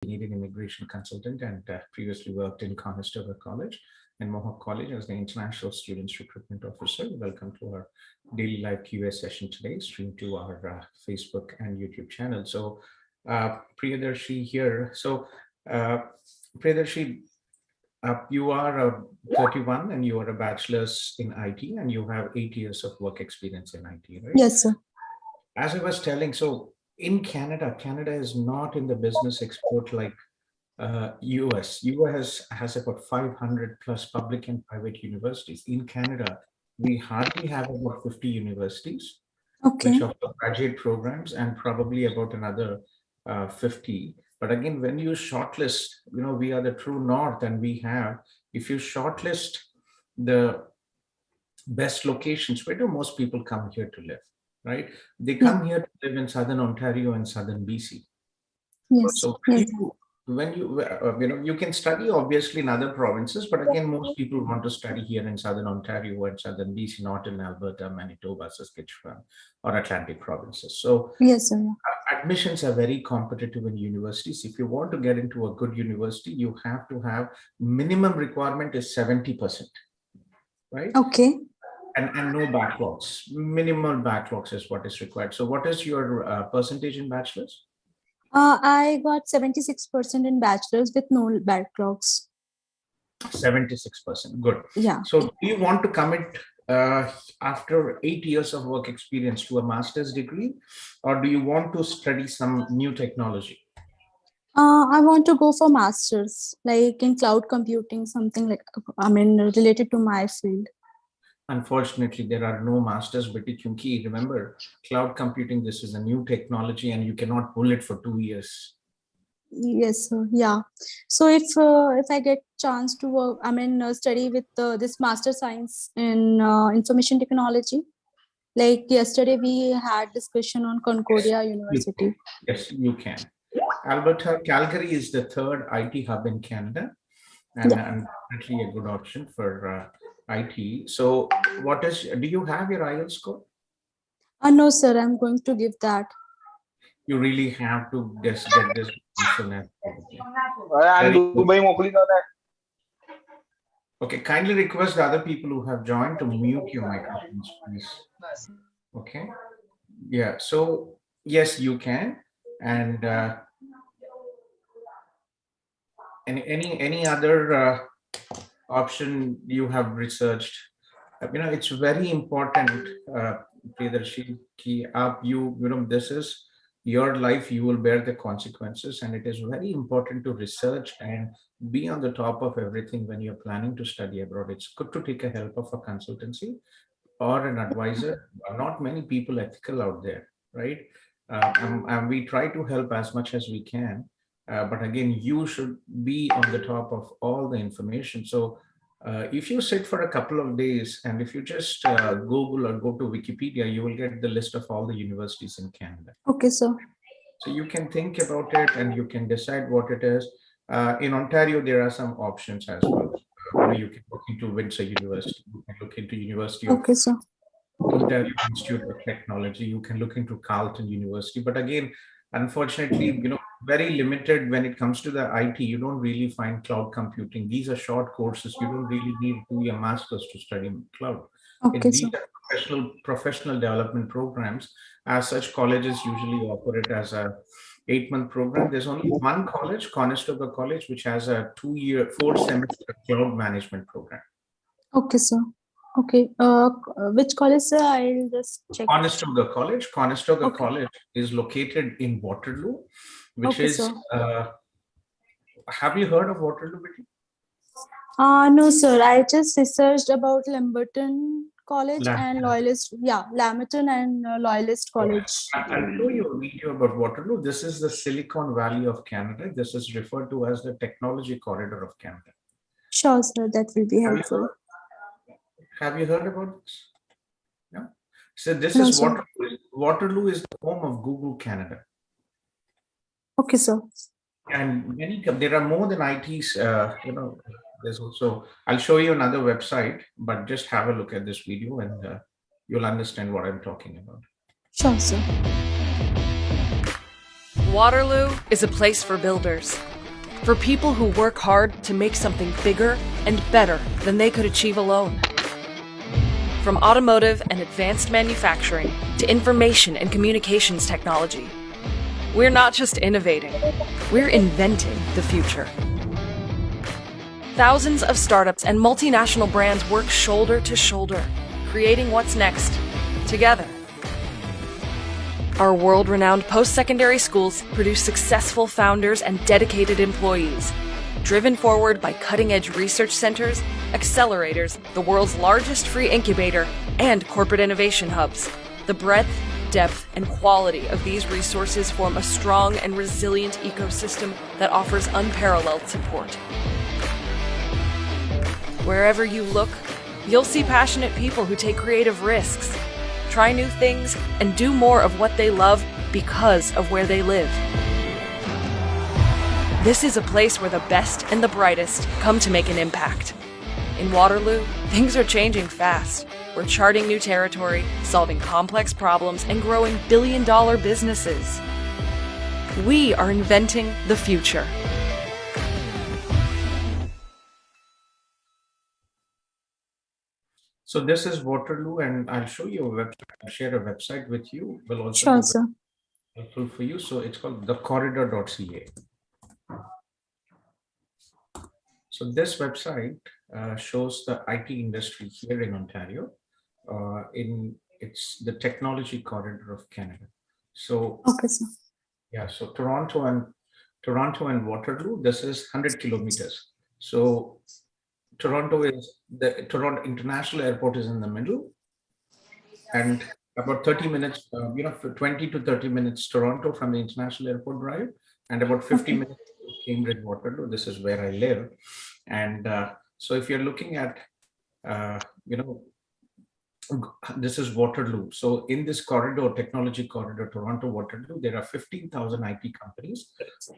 Canadian immigration consultant and previously worked in Conestoga College and Mohawk College as the International Students Recruitment Officer. Welcome to our daily live QA session today, streamed to our Facebook and YouTube channel. So, Priyadarshi here. So, Priyadarshi, you are 31 and you are a bachelor's in IT and you have 8 years of work experience in IT, right? Yes, sir. As I was telling, so in Canada, Canada is not in the business export like US. US has about 500 plus public and private universities. In Canada, we hardly have about 50 universities, Okay. which offer graduate programs, and probably about another 50. But again, when you shortlist, we are the true north, and if you shortlist the best locations, where do most people come here to live, right? They Yeah. come here to live in Southern Ontario and Southern BC. Yes. So Yes. you can study obviously in other provinces, but again, most people want to study here in Southern Ontario and Southern BC, not in Alberta, Manitoba, Saskatchewan, or Atlantic provinces. So Yes, sir. admissions are very competitive in universities. If you want to get into a good university, you have to have minimum requirement is 70%, right? Okay. And no backlogs. Minimal backlogs is what is required. So what is your percentage in bachelor's? I got 76% in bachelor's with no backlogs. 76%. Good. Yeah. So do you want to commit after 8 years of work experience to a master's degree, or do you want to study some new technology? I want to go for master's, like in cloud computing, something like, related to my field. Unfortunately, there are no masters, but remember, cloud computing, this is a new technology and you cannot pull it for 2 years. Yes, sir. Yeah. So if I get chance to work, study with this master science in information technology, like yesterday we had discussion on Concordia University. Yes, you can. Alberta, Calgary is the third IT hub in Canada, and definitely a good option for IT. So, do you have your IELTS score? No, sir. I'm going to give that. You really have to just get this soon as possible. Okay, kindly request the other people who have joined to mute your microphones, please. Okay. Yeah. So yes, you can. And any other option you have researched? It's very important, Priyadarshi, this is your life. You will bear the consequences, and it is very important to research and be on the top of everything when you're planning to study abroad. It's good to take a help of a consultancy or an advisor. Not many people ethical out there, right? And we try to help as much as we can. But again, you should be on the top of all the information. So if you sit for a couple of days and if you just Google or go to Wikipedia, you will get the list of all the universities in Canada. Okay, sir. So you can think about it and you can decide what it is. In Ontario, there are some options as well. You can look into Windsor University. You can look into University of Ontario Institute of Technology. You can look into Carleton University. But again, unfortunately, very limited when it comes to the IT. You don't really find cloud computing. These are short courses. You don't really need to be a master's to study cloud. These are professional development programs. As such, colleges usually offer it as a 8-month program. There's only one college, Conestoga College, which has a 4-semester cloud management program. Okay, sir. Okay. Which college, sir? I'll just check. Conestoga College. Conestoga College is located in Waterloo, which is. Have you heard of Waterloo, Betty? No, sir. I just researched about Lamberton College and Loyalist. Yeah, Lamberton and Loyalist College. I'll show you a video about Waterloo. This is the Silicon Valley of Canada. This is referred to as the technology corridor of Canada. Sure, sir. That will be helpful. Have you heard about this? No. So this is Waterloo. Waterloo is the home of Google Canada. Okay, sir. And there are more than ITs. There's also. I'll show you another website, but just have a look at this video, and you'll understand what I'm talking about. Sure, sir. Waterloo is a place for builders, for people who work hard to make something bigger and better than they could achieve alone. From automotive and advanced manufacturing to information and communications technology, we're not just innovating, we're inventing the future. Thousands of startups and multinational brands work shoulder to shoulder, creating what's next, together. Our world-renowned post-secondary schools produce successful founders and dedicated employees, driven forward by cutting-edge research centers, accelerators, the world's largest free incubator, and corporate innovation hubs. The breadth, depth, and quality of these resources form a strong and resilient ecosystem that offers unparalleled support. Wherever you look, you'll see passionate people who take creative risks, try new things, and do more of what they love because of where they live. This is a place where the best and the brightest come to make an impact. In Waterloo, things are changing fast. We're charting new territory, solving complex problems, and growing billion-dollar businesses. We are inventing the future. So this is Waterloo, and I'll show you a website. I'll share a website with you. Will also Sure, be sir. helpful for you. So it's called thecorridor.ca. So this website shows the IT industry here in Ontario. It's the technology corridor of Canada. So Okay, sir. yeah, so Toronto and Waterloo, this is 100 kilometers. So Toronto International Airport is in the middle, and about 30 minutes, for 20 to 30 minutes Toronto from the International Airport drive, and about 50 minutes to Cambridge, Waterloo. This is where I live. And so if you're looking at, this is Waterloo. So in this corridor, technology corridor, Toronto, Waterloo, there are 15,000 IT companies,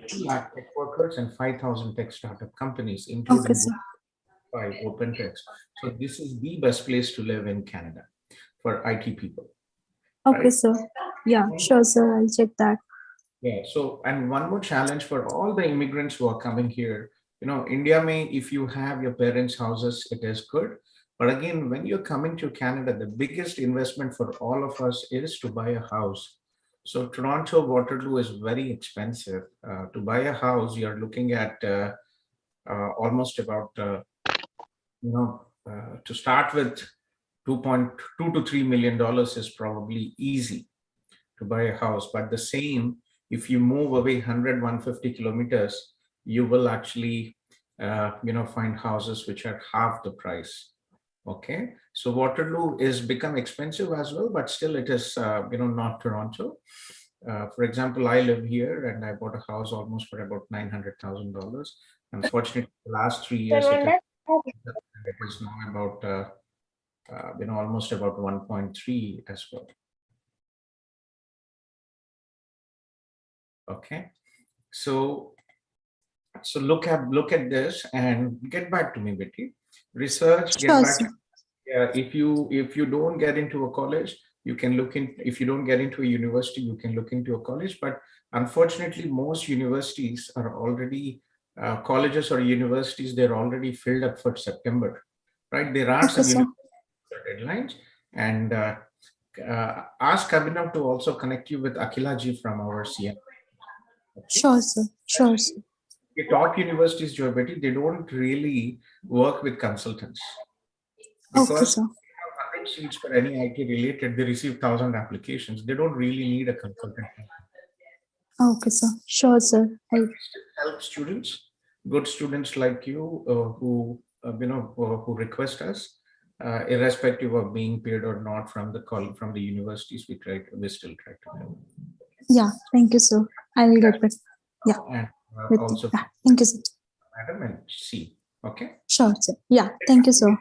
2 lakh tech workers, and 5,000 tech startup companies, including Okay, sir. 5 open techs. So this is the best place to live in Canada for IT people. Okay, Right? sir. Yeah, sure, sir. I'll check that. Yeah. So, and one more challenge for all the immigrants who are coming here, India may, if you have your parents' houses, it is good. But again, when you're coming to Canada, the biggest investment for all of us is to buy a house. So Toronto, Waterloo is very expensive. To buy a house, you're looking at almost about, to start with, 2.2 to $3 million is probably easy to buy a house. But the same, if you move away 100, 150 kilometers, you will actually, find houses which are half the price. Okay, so Waterloo is become expensive as well, but still it is, not Toronto. For example, I live here and I bought a house almost for about $900,000. Unfortunately, the last 3 years it is now about, almost about 1.3 as well. Okay, so look at this and get back to me, Betty. Research, get Sure, back. sir. If you don't get into a college, you can look in. If you don't get into a university, you can look into a college. But unfortunately, most universities are already colleges or universities. They're already filled up for September, right? There are Okay, some sir. deadlines, and ask Abhinav to also connect you with Akila ji from our CM. Sure, sir. Sure, sir. The top universities, Joy Betty, they don't really work with consultants Okay, because sir. 100 seats for any IT related, they receive 1,000 applications. They don't really need a consultant. Okay, sir. Sure, sir. We still help students, good students like you, who request us, irrespective of being paid or not from the universities. We still try to help. Yeah, thank you, sir. I will get back. Yeah. And with you. also, Yeah, thank you, sir. Madam, and see. Okay. Sure, sir. Yeah, thank you, sir.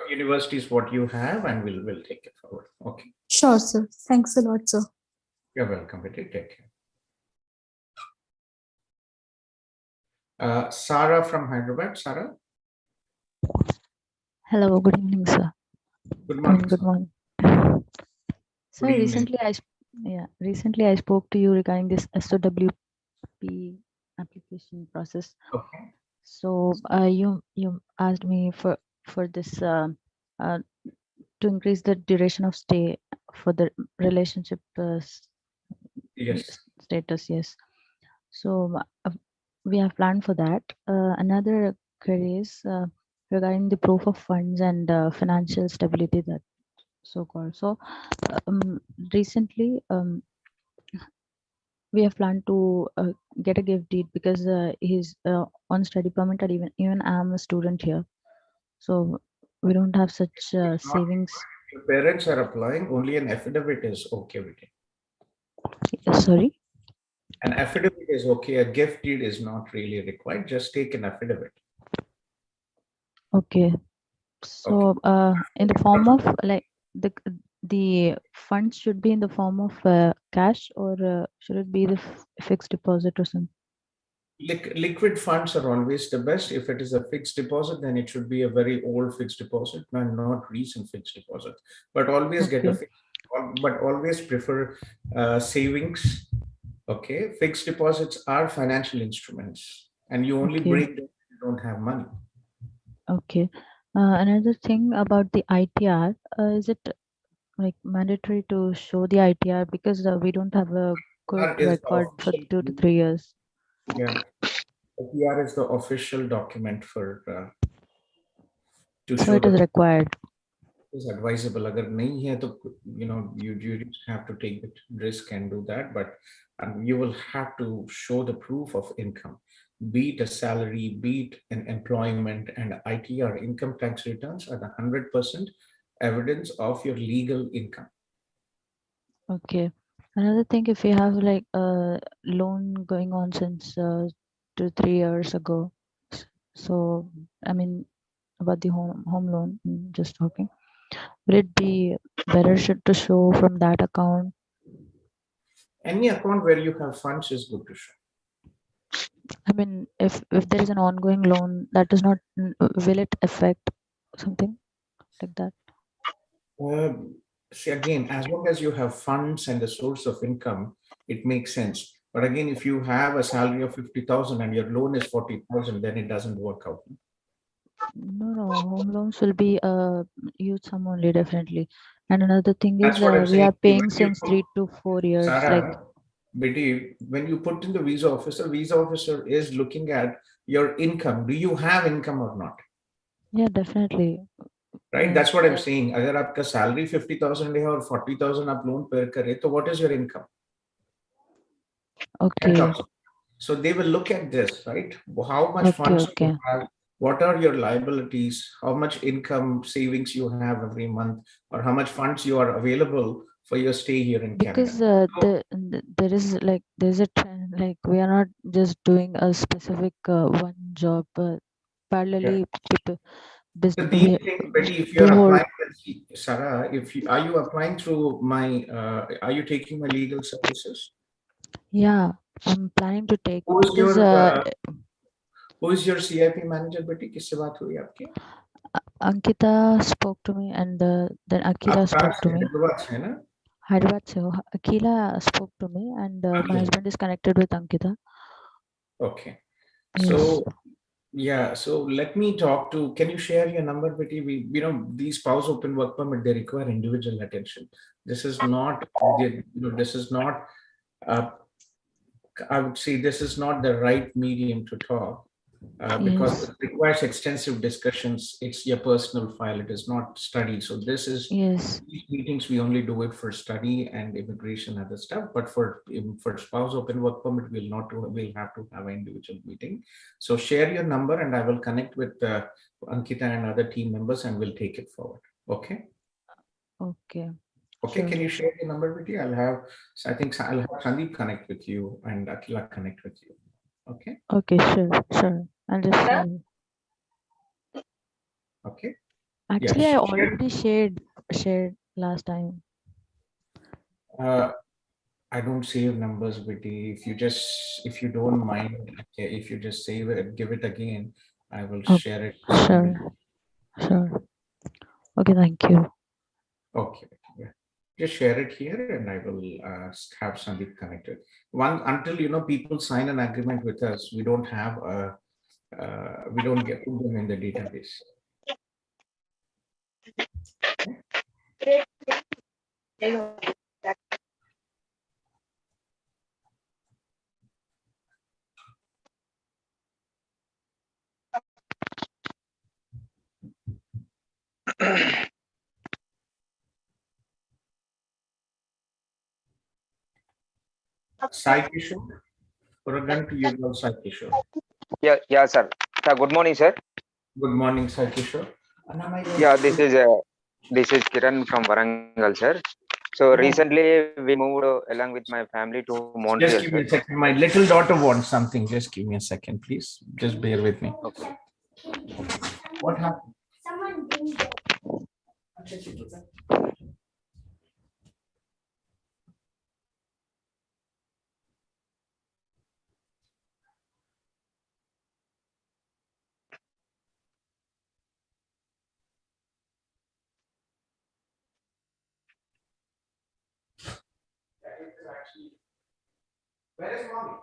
Universities, what you have, and we'll take it forward. Okay. Sure, sir. Thanks a lot, sir. You're welcome, Betty. Take care. Sarah from Hyderabad. Sarah. Hello, good evening, sir. Good morning. Good morning. Sir, Good evening. recently I spoke to you regarding this SOW CIP application process. Okay. So you asked me for this uh, to increase the duration of stay for the relationship Yes. status. Yes. So we have planned for that. Another query is regarding the proof of funds and financial stability, that so called. So um, recently we have planned to get a gift deed because he's on study permit, and even I'm a student here, so we don't have such Not savings. your parents are applying, only an affidavit is okay with it. Sorry. An affidavit is okay. A gift deed is not really required. Just take an affidavit. Okay. Okay. So in the form of like the funds should be in the form of cash, or should it be the fixed deposit or something? Liquid funds are always the best. If it is a fixed deposit, then it should be a very old fixed deposit and not recent fixed deposit. But always get a Okay. fixed, but always prefer savings. Okay, fixed deposits are financial instruments, and you only Okay. break them if you don't have money. Okay. Another thing about the ITR, is it like mandatory to show the ITR because we don't have a good PR is the record for official, 2 to 3 years? yeah. PR is the official document for to So show it the is required. is advisable. अगर नहीं है तो you just have to take the risk and do that, but you will have to show the proof of income, be it a salary, be it an employment, and ITR income tax returns are the 100% evidence of your legal income. Okay. Another thing, if you have like a loan going on since 2 3 years ago, so I mean about the home loan, just talking, will it be better should to show from that account? Any account where you have funds is good to show. I mean, if there is an ongoing loan, that is not, will it affect something like that? See, again, as long as you have funds and the source of income, it makes sense. But again, if you have a salary of 50,000 and your loan is 40,000, then it doesn't work out. No, home loans will be huge sum only, definitely. And another thing That's is what I'm we saying. are paying since 3 to 4 years. Like, Sarah, Betty, when you put in the visa officer is looking at your income. Do you have income or not? yeah, definitely. Right? That's what I'm saying. अगर आपका salary 50,000 है और 40,000 आप loan pay करे, तो what is your income? Okay, 10,000. So they will look at this, right? How much okay, funds you okay. have, what are your liabilities, how much income savings you have every month, or how much funds you are available for your stay here in Canada. Because there is like there's a trend, like we are not just doing a specific one job, but Yeah. parallelly people So do you we think, Betty, if you do are hold. applying, Sarah, are you applying through are you taking my legal services? Yeah, I'm planning to take Who's because your CIP manager, Betty? किससे बात हुई आपकी? Ankita spoke to me, and then आप Akila कहाँ spoke to से? me. Hyderabad से है ना? Hyderabad, so Akila spoke to me, and my Okay. husband is connected with Ankita. Okay. Yes. So yeah, so let me talk to. Can you share your number, Betty? These spouse open work permit, they require individual attention. This is not, this is not. Uh, I would say this is not the right medium to talk because Yes. it requires extensive discussions. It's your personal file. It is not study. So this is Yes. these meetings. We only do it for study and immigration and other stuff. But for spouse open work permit, we'll not do. We'll have to have an individual meeting. So share your number, and I will connect with Ankita and other team members, and we'll take it forward. Okay. Okay. Okay, Sure. can you share your number with you? I think I'll have Sandeep connect with you and Akila connect with you. Okay. Okay. Sure. I'll just share. Okay. Actually, I already shared last time. Uh, I don't save numbers, Betty. If you don't mind, okay, if you just save it, give it again, I will Oh, share it. sure. Okay. Thank you. Okay. Yeah. just share it here, and I will have Sandeep connected. One until people sign an agreement with us, we don't have a we don't get put them in the database. Sai Kishore, Puragan to you now, Sai Kishore. Yeah, sir. Sir, good morning, sir. Good morning, Sai Kishore. Yeah, this is Kiran from Varangal, sir. So recently we moved along with my family to Montreal, Just sir. give me a second. My little daughter wants something. Just give me a second, please. Just bear with me. Okay. What happened? Where is mommy?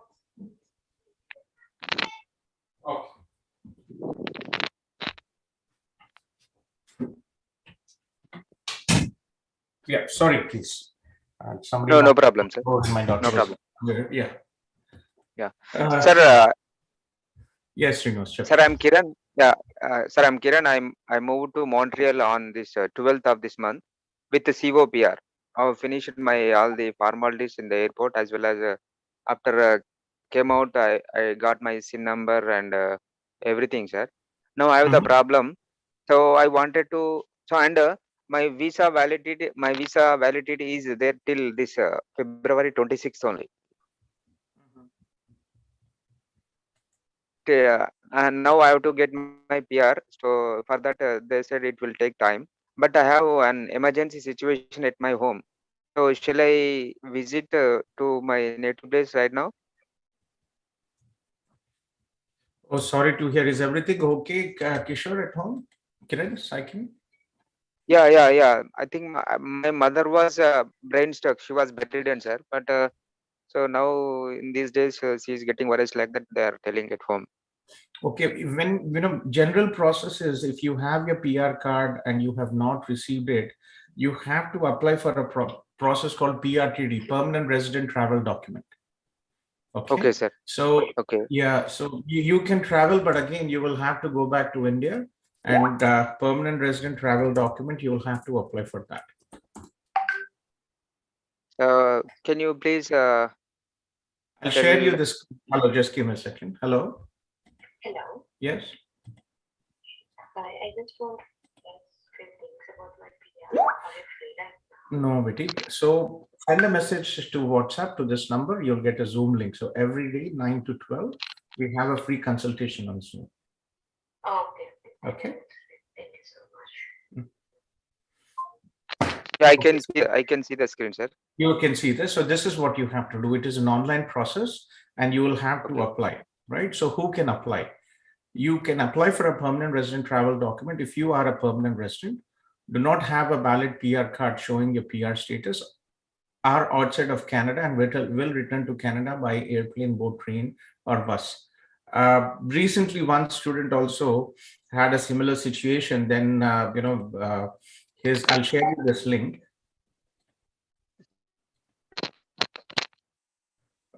Okay. Yeah, sorry, please. Somebody No knocked problem, sir. the door and my daughter No was problem. yeah. Yeah. Uh, Sir, yes, Srinivas. sir, I'm Kiran. Yeah, sir, I'm Kiran. I moved to Montreal on this 12th of this month with the COPR. I've finished my all the formalities in the airport, as well as after came out, I got my SIN number and everything, sir. Now I have the Mhm. problem. So I wanted to. So and my visa validity is there till this February 26th only. And now I have to get my PR. So for that, they said it will take time. But I have an emergency situation at my home. So shall I visit to my native place right now? Oh, sorry to hear. Is everything okay, Kishore, at home? Kiran, Saikin? Yeah. I think my mother was brain struck. She was bedridden, sir. But so now in these days, she's getting worse like that. They are telling at home. Okay, when general process is if you have your PR card and you have not received it, you have to apply for a process called PRTD, Permanent Resident Travel Document. Okay, Okay, sir. so Okay. yeah, so you can travel, but again, you will have to go back to India, and permanent resident travel document, you will have to apply for that. Can you please I'll share you tell? this. Hello, just give me a second. Hello. Hello. Yes. Hi, I just want to ask few things about my PR. Are you free right now? No, Viti. So send a message to WhatsApp to this number. You'll get a Zoom link. So every day, 9 to 12, we have a free consultation on Zoom. Oh, okay. Okay. Thank you so much. Yeah, Okay. I can see the screen, sir. You can see this. So this is what you have to do. It is an online process, and you will have to apply, right? So who can apply? You can apply for a permanent resident travel document if you are a permanent resident, do not have a valid PR card showing your PR status, are outside of Canada, and will return to Canada by airplane, boat, train, or bus. Recently, one student also had a similar situation. Then, I'll share you this link.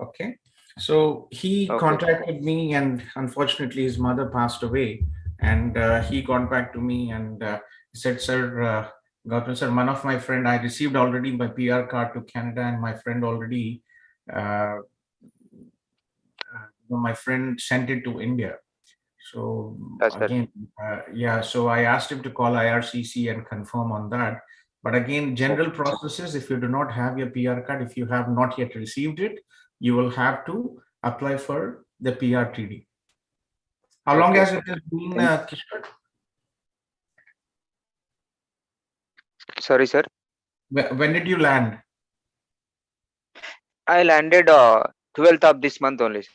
Okay. So he Okay. contacted me, and unfortunately, his mother passed away. And he got back to me and said, "Sir, Gautam sir, one of my friend, I received already my PR card to Canada, and my friend already, my friend sent it to India." So Yes, sir. again, yeah. So I asked him to call IRCC and confirm on that. But again, general processes, if you do not have your PR card, if you have not yet received it, you will have to apply for the PRTD. How long has it been, Kishore? Sorry, sir. When did you land? I landed 12th of this month only, sir.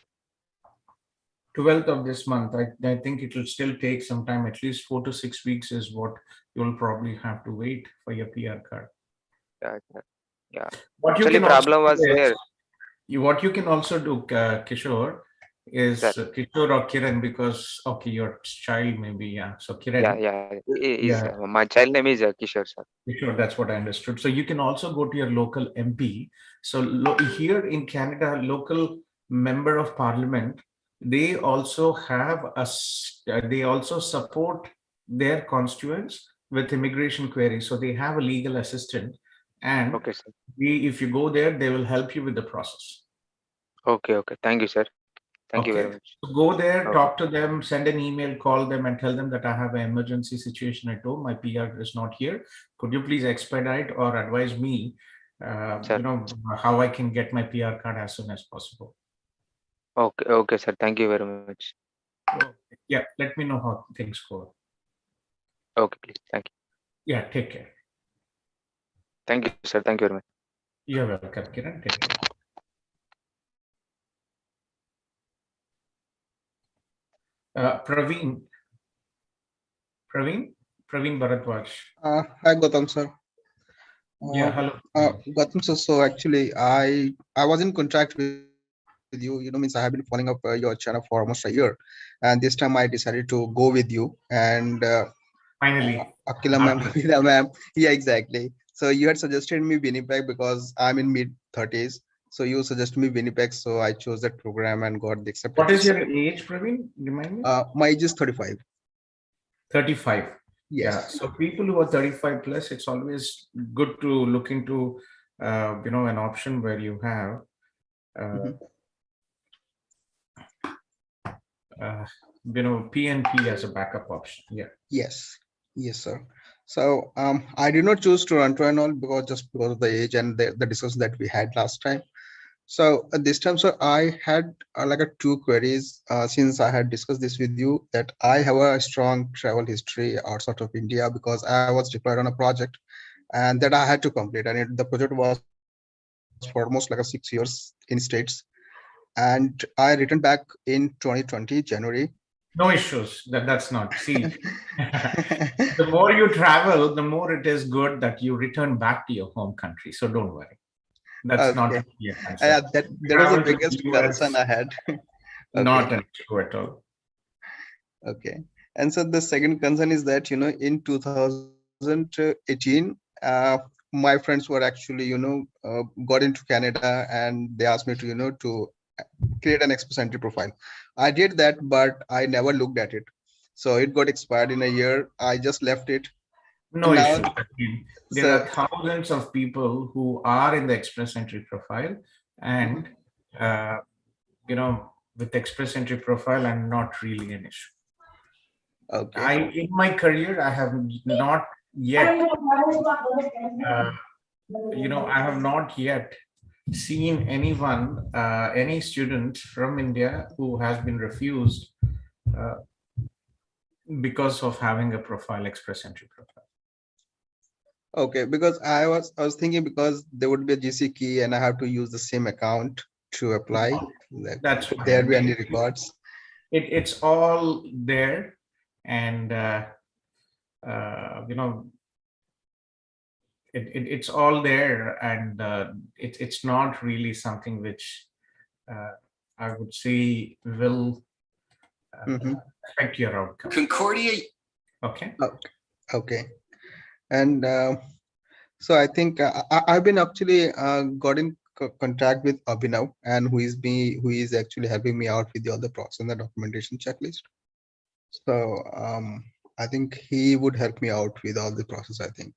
12th of this month. I think it will still take some time, at least 4 to 6 weeks is what you'll probably have to wait for your PR card. Yeah, sir. Yeah. What you Actually, can also problem was do is, there, what you can also do, Kishore, sir. is Kishore or Kiran, because okay, your child maybe, yeah. So Yeah, Kiran, yeah. Is yeah, my child name is Kishore, sir. Kishore, that's what I understood. So you can also go to your local MP. So here in Canada, local member of parliament, they also have they also support their constituents with immigration queries. So they have a legal assistant, and Okay, sir. if you go there, they will help you with the process. Okay, okay. Thank you, sir. Thank you very Okay. much. So go there, Okay, talk to them, send an email, call them, and tell them that I have an emergency situation at home. My PR is not here. Could you please expedite or advise me, sir. how I can get my PR card as soon as possible? Okay, okay, sir. Thank you very much. So, yeah, let me know how things go. Okay, please. Thank you. Yeah, take care. Thank you, sir. Thank you very much. You're welcome, Kiran. Take care. Praveen, Praveen, Praveen Bharadwaj. Hi Gautam sir. Yeah, hello, Praveen. Gautam sir, so actually I was in contact with you. Means I have been following up your channel for almost a year, and this time I decided to go with you. And Finally, Akila ma'am, after. Akila ma'am, yeah, exactly. So you had suggested me Winnipeg because I'm in mid 30s. So you suggested me Winnipeg, so I chose that program and got the What accepted. is your age, Praveen? Remind me. My age is 35. 35. Yeah. Yes. So people who are 35 plus, it's always good to look into, an option where you have, uh, Mhm. uh, PNP as a backup option. Yeah. Yes, yes, sir. So I did not choose Toronto and all because just because of the age and the discussion that we had last time. So this time, so I had like a two queries since I had discussed this with you that I have a strong travel history outside of India because I was deployed on a project and that I had to complete, and the project was for almost like a 6 years in states, and I returned back in 2020 January. No issues. That's not. See, the more you travel, the more it is good that you return back to your home country. So don't worry. That's not Okay, really a concern. that was the Travel to the biggest concern US, I had. Okay. not an issue at all. Okay. And so the second concern is that, in 2018, my friends were actually, got into Canada and they asked me to, to create an express entry profile. I did that, but I never looked at it. So it got expired in a year. I just left it. No And now, issues. I mean, there so are thousands of people who are in the express entry profile, mhm, and uh, with express entry profile, I'm not really an issue. okay. In my career, I have not yet, uh, I have not yet seen anyone, any student from India who has been refused uh, because of having a profile, express entry profile. Okay, because I was thinking because there would be a GC key and I have to use the same account to apply. Like, That's would there fine. be any records? It's all there, and uh, you know it's all there, and it's not really something which uh, I would say will Mhm. affect your outcome. Okay. Okay. And so I think I've been actually got in contact with Abhinav, and who is actually helping me out with the other process and the documentation checklist. So I think he would help me out with all the process, I think.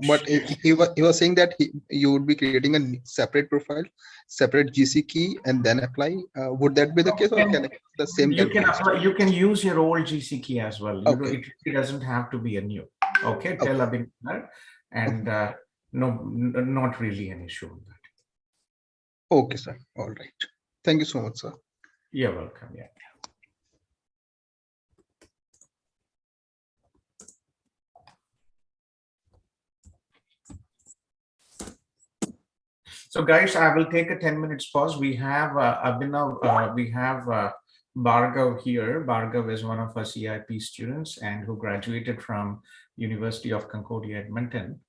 But he was saying that you would be creating a separate profile, separate GC key, and then apply. Would that be the case, or can the same You can be can used? apply, you can use your old GC key as well. Okay. It doesn't have to be a new. Okay, tell Okay. Abhin that, and no, not really an issue with that. Okay, sir. All right. Thank you so much, sir. You're welcome. Yeah. So, guys, I will take a 10 minutes pause. We have Abhinav, we have Bhargav here. Bhargav is one of our CIP students and who graduated from University of Concordia, Edmonton.